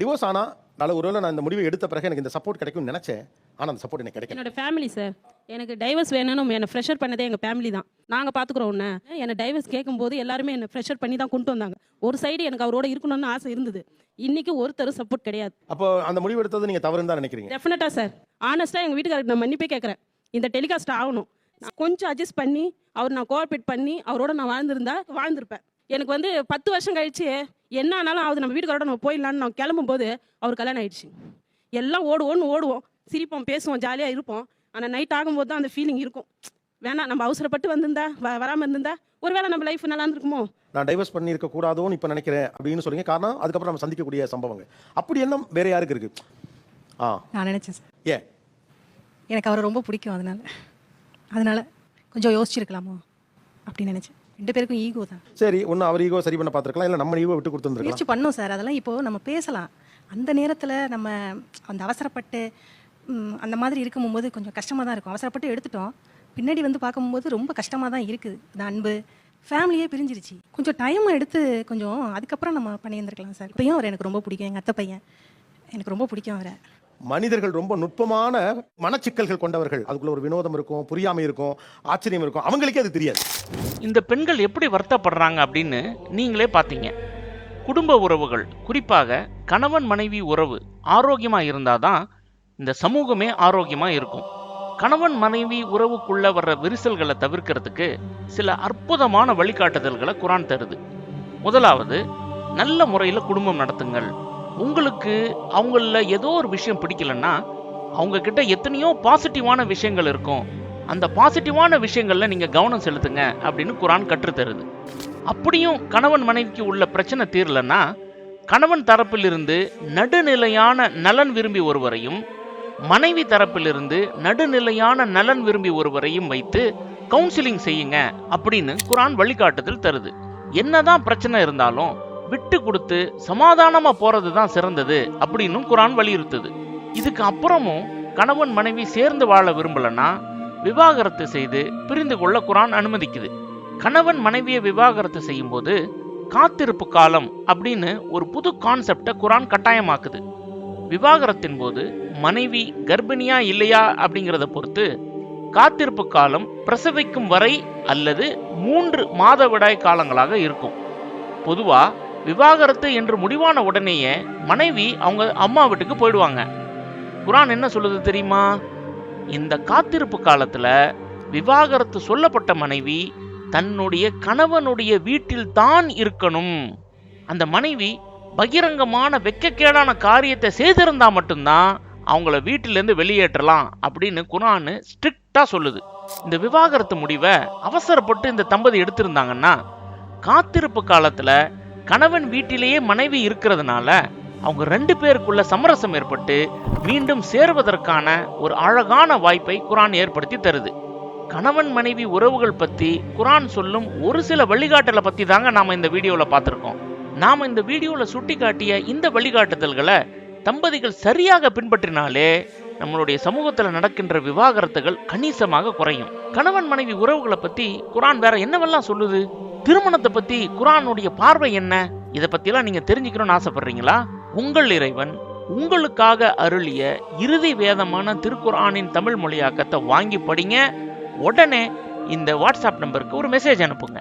Divorce ஆனா ஒருவேளை நான் இந்த முடிவை எடுத்த பிறகு எனக்கு இந்த சப்போர்ட் கிடைக்கும்னு நினைச்சேன். ஆனா அந்த சப்போர்ட் எனக்கு கிடைக்கல. என்னோட ஃபேமிலி சார் எனக்கு டைவர்ஸ் வேணும்னு என்னை ப்ரெஷர் பண்ணதே எங்கள் ஃபேமிலி தான். நாங்கள் பார்த்துக்குறோம் உன்னை. என்னை டைவர்ஸ் கேட்கும்போது எல்லாருமே என்னை ப்ரெஷர் பண்ணி தான் கொண்டு வந்தாங்க. ஒரு சைடு எனக்கு அவரோட இருக்கணும்னு ஆசை இருந்தது. இன்னைக்கு ஒருத்தர் சப்போர்ட் கிடையாது. அப்போ அந்த முடிவு எடுத்தது நீங்க தவறுன்னு தான் நினைக்கிறீங்க? டெஃபினட்டாக சார். ஆனஸ்ட்டாக எங்கள் வீட்டுக்காரருக்கு நான் மன்னிப்பே கேட்குறேன். இந்த டெலிகாஸ்ட் ஆகணும். நான் கொஞ்சம் அட்ஜஸ்ட் பண்ணி நான் கோஆப்ரேட் பண்ணி அவரோட நான் வாழ்ந்திருப்பேன். எனக்கு 10 வருஷம் கழிச்சு என்ன ஆனாலும் ஆகுது, நம்ம வீட்டுக்காரோட நம்ம போயிடலான்னு நான் கிளம்பும்போது அவர் கல்யாணம் ஆயிடுச்சு. எல்லாம் ஓடுவோம், சிரிப்போம், பேசுவோம், ஜாலியாக இருப்போம். ஆனால் நைட் ஆகும்போது தான் அந்த ஃபீலிங் இருக்கும். வேணாம், நம்ம அவசரப்பட்டு வந்திருந்தா வராமல் இருந்திருந்தா ஒருவேளை நம்ம லைஃப் நல்லா இருந்திருக்குமோ. நான் டைவர்ஸ் பண்ணியிருக்க கூடாதோன்னு இப்போ நினைக்கிறேன் அப்படின்னு சொல்றீங்க. காரணம் அதுக்கப்புறம் நம்ம சந்திக்கக்கூடிய சம்பவங்கள். அப்படி என்ன வேற யாருக்கு இருக்கு? நான் நினைச்சேன் சார். ஏன்? எனக்கு அவரை ரொம்ப பிடிக்கும். அதனால கொஞ்சம் யோசிச்சிருக்கலாமோ அப்படின்னு நினைச்சேன். 2 பேருக்கும் ஈகோ தான். சரி, ஒன்று அவர் ஈகோ சரி பண்ண பார்த்துருக்கலாம், இல்லை நம்ம ஈகோ விட்டு கொடுத்துருந்துருக்கலாம். முயற்சி பண்ணோம் சார். அதெல்லாம் இப்போ நம்ம பேசலாம். அந்த நேரத்தில் நம்ம அந்த அவசரப்பட்டு அந்த மாதிரி இருக்கும்போது கொஞ்சம் கஷ்டமாக தான் இருக்கும். அவசரப்பட்டு எடுத்துட்டோம். பின்னாடி பார்க்கும்போது ரொம்ப கஷ்டமாக தான் இருக்குது. இந்த அன்பு ஃபேமிலியே பிரிஞ்சிருச்சு. கொஞ்சம் டைம் எடுத்து கொஞ்சம் அதுக்கப்புறம் நம்ம பண்ணியிருந்துருக்கலாம் சார். இப்பயும் அவர் எனக்கு ரொம்ப பிடிக்கும். எங்கள் அத்தை பையன் எனக்கு ரொம்ப பிடிக்கும் அவரை. மனிதர்கள் ரொம்ப நுட்பமான மனச்சிக்கல்கள் கொண்டவர்கள். அதுக்குள்ள ஒரு வினோதம் இருக்கும், புரியாமை இருக்கும், ஆச்சரியம் இருக்கும். அவங்களுக்கே அது தெரியாது. இந்த பெண்கள் எப்படி வருத்தப்படுறாங்க அப்படின்னு நீங்களே பார்த்தீங்க. குடும்ப உறவுகள், குறிப்பாக கணவன் மனைவி உறவு ஆரோக்கியமா இருந்தாதான் இந்த சமூகமே ஆரோக்கியமா இருக்கும். கணவன் மனைவி உறவுக்குள்ள வர்ற விரிசல்களை தவிர்க்கிறதுக்கு சில அற்புதமான வழிகாட்டுதல்களை குர்ஆன் தருது. முதலாவது, நல்ல முறையில் குடும்பம் நடத்துங்கள். உங்களுக்கு அவங்கள ஏதோ ஒரு விஷயம் பிடிக்கலன்னா அவங்க கிட்ட எத்தனையோ பாசிட்டிவான விஷயங்கள் இருக்கும். அந்த பாசிட்டிவான விஷயங்கள்ல நீங்க கவனம் செலுத்துங்க அப்படின்னு குர்ஆன் கற்றுத்தருது. அப்படியும் கணவன் மனைவிக்கு உள்ள பிரச்சனை தீரலன்னா கணவன் தரப்பிலிருந்து நடுநிலையான நலன் விரும்பி ஒருவரையும் மனைவி தரப்பிலிருந்து நடுநிலையான நலன் விரும்பி ஒருவரையும் வைத்து கவுன்சிலிங் செய்யுங்க அப்படின்னு குர்ஆன் வழிகாட்டுதல் தருது. என்னதான் பிரச்சனை இருந்தாலும் விட்டு கொடுத்து சமாதானமா போறது தான் சிறந்தது அப்படின்னு குர்ஆன் வலியுறுத்துது. இதுக்கு அப்புறமும் கணவன் மனைவி சேர்ந்து வாழ விரும்பலன்னா விவாகரத்து செய்து பிரிந்து கொள்ள குர்ஆன் அனுமதிக்குது. கணவன் மனைவியை விவாகரத்து செய்யும் போது காத்திருப்பு காலம் அப்படின்னு ஒரு புது கான்செப்டை குர்ஆன் கட்டாயமாக்குது. விவாகரத்தின் போது மனைவி கர்ப்பிணியா இல்லையா அப்படிங்கிறத பொறுத்து காத்திருப்பு காலம் பிரசவிக்கும் வரை அல்லது 3 மாதவிடாய் காலங்களாக இருக்கும். பொதுவா விவாகரத்து என்று முடிவான உடனேயே மனைவி அவங்க அம்மா வீட்டுக்கு போயிடுவாங்க. குர்ஆன் என்ன சொல்லுது தெரியுமா? இந்த காத்திருப்பு காலத்துல விவாகரத்து சொல்லப்பட்ட மனைவி தன்னுடைய கணவனுடைய வீட்டில் தான் இருக்கணும். அந்த மனைவி பகிரங்கமான வெட்கக்கேடான காரியத்தை செய்திருந்தா மட்டும்தான் அவங்கள வீட்டிலேருந்து வெளியேற்றலாம் அப்படின்னு குர்ஆன் ஸ்ட்ரிக்டா சொல்லுது. இந்த விவாகரத்து முடிவை அவசரப்பட்டு இந்த தம்பதி எடுத்திருந்தாங்கன்னா காத்திருப்பு காலத்துல கணவன் வீட்டிலேயே மனைவி இருக்கிறதுனால அவங்க 2 பேருக்குள்ள சமரசம் ஏற்பட்டு மீண்டும் சேர்வதற்கான ஒரு அழகான வாய்ப்பை குர்ஆன் ஏற்படுத்தி தருது. கணவன் மனைவி உறவுகள் பத்தி குர்ஆன் சொல்லும் ஒரு சில வழிகாட்டலை பத்தி தாங்க நாம இந்த வீடியோல பார்த்திருக்கோம். நாம இந்த வீடியோல சுட்டி காட்டிய இந்த வழிகாட்டுதல்களை தம்பதிகள் சரியாக பின்பற்றினாலே நம்மளுடைய சமூகத்துல நடக்கின்ற விவாகரத்துகள் கணிசமாக குறையும். கணவன் மனைவி உறவுகளை பத்தி குர்ஆன் வேற என்னவெல்லாம் சொல்லுது? திருமணத்தை பத்தி குர்ஆனுடைய பார்வை என்ன? இதை பத்தியெல்லாம் நீங்க தெரிஞ்சுக்கணும்னு ஆசைப்படுறீங்களா? உங்கள் இறைவன் உங்களுக்காக அருளிய இறுதி வேதமான திருக்குர்ஆனின் தமிழ் மொழியாக்கத்தை வாங்கி படிங்க. உடனே இந்த வாட்ஸ்அப் நம்பருக்கு ஒரு மெசேஜ் அனுப்புங்க.